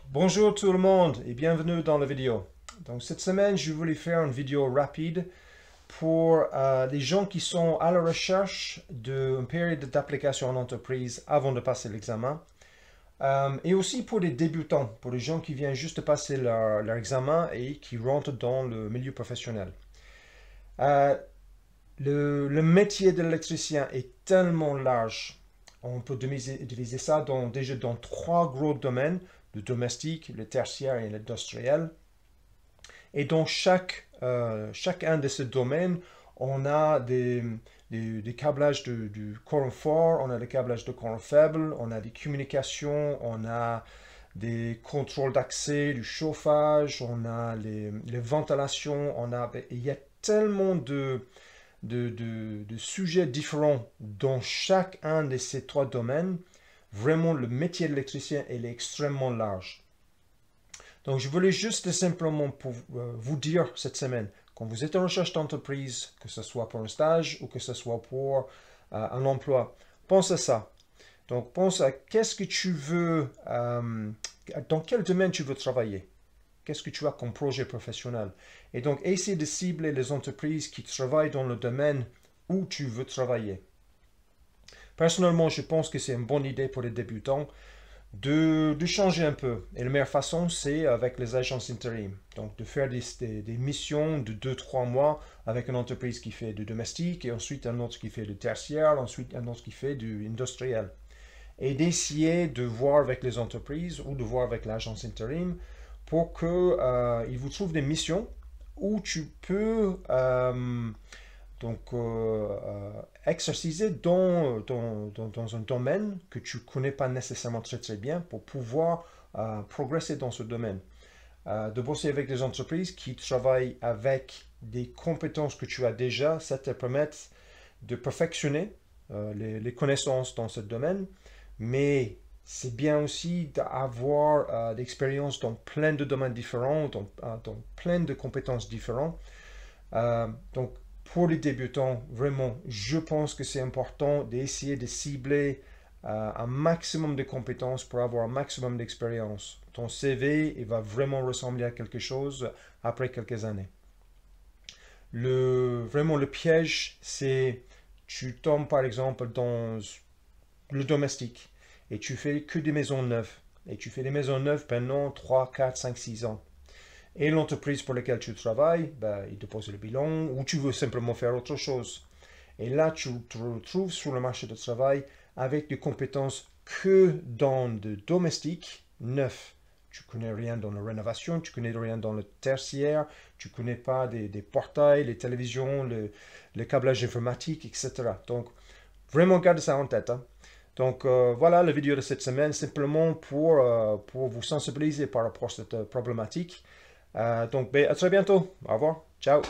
Bonjour tout le monde et bienvenue dans la vidéo. Donc cette semaine, je voulais faire une vidéo rapide pour les gens qui sont à la recherche d'une période d'application en entreprise avant de passer l'examen. Et aussi pour les débutants, pour les gens qui viennent juste de passer leur examen et qui rentrent dans le milieu professionnel. Euh, le métier de l'électricien est tellement large. On peut diviser ça déjà dans trois gros domaines, le domestique, le tertiaire et l'industriel. Et dans chacun de ces domaines, on a des câblages de courant fort, on a des câblages de courant faible, on a des communications, on a des contrôles d'accès, du chauffage, on a les ventilations, il y a tellement de sujets différents dans chacun de ces trois domaines. Vraiment, le métier d'électricien est extrêmement large. Donc, je voulais juste simplement vous dire cette semaine, quand vous êtes en recherche d'entreprise, que ce soit pour un stage ou que ce soit pour un emploi, pense à ça. Donc, pense à qu'est-ce que tu veux, dans quel domaine tu veux travailler. Qu'est-ce que tu as comme projet professionnel? Et donc, essaie de cibler les entreprises qui travaillent dans le domaine où tu veux travailler. Personnellement, je pense que c'est une bonne idée pour les débutants de changer un peu. Et la meilleure façon, c'est avec les agences intérim. Donc, de faire des missions de 2-3 mois avec une entreprise qui fait du domestique, et ensuite un autre qui fait du tertiaire, ensuite un autre qui fait du industriel. Et d'essayer de voir avec les entreprises ou de voir avec l'agence intérim pour qu'ils vous trouvent des missions où tu peux exerciser dans un domaine que tu ne connais pas nécessairement très bien pour pouvoir progresser dans ce domaine. De bosser avec des entreprises qui travaillent avec des compétences que tu as déjà, ça te permet de perfectionner les connaissances dans ce domaine, mais c'est bien aussi d'avoir l'expérience dans plein de domaines différents, dans plein de compétences différentes. Donc, pour les débutants, vraiment, je pense que c'est important d'essayer de cibler un maximum de compétences pour avoir un maximum d'expérience. Ton CV, il va vraiment ressembler à quelque chose après quelques années. Vraiment, le piège, c'est tu tombes par exemple dans le domestique et tu fais que des maisons neuves. Et tu fais des maisons neuves pendant 3, 4, 5, 6 ans. Et l'entreprise pour laquelle tu travailles, ben, il te pose le bilan ou tu veux simplement faire autre chose. Et là, tu te retrouves sur le marché du travail avec des compétences que dans le domestique neuf. Tu connais rien dans la rénovation, tu connais rien dans le tertiaire, tu connais pas des portails, les télévisions, le câblage informatique, etc. Donc, vraiment garde ça en tête, hein. Donc, voilà la vidéo de cette semaine, simplement pour vous sensibiliser par rapport à cette problématique. Donc, ben, à très bientôt. Au revoir. Ciao.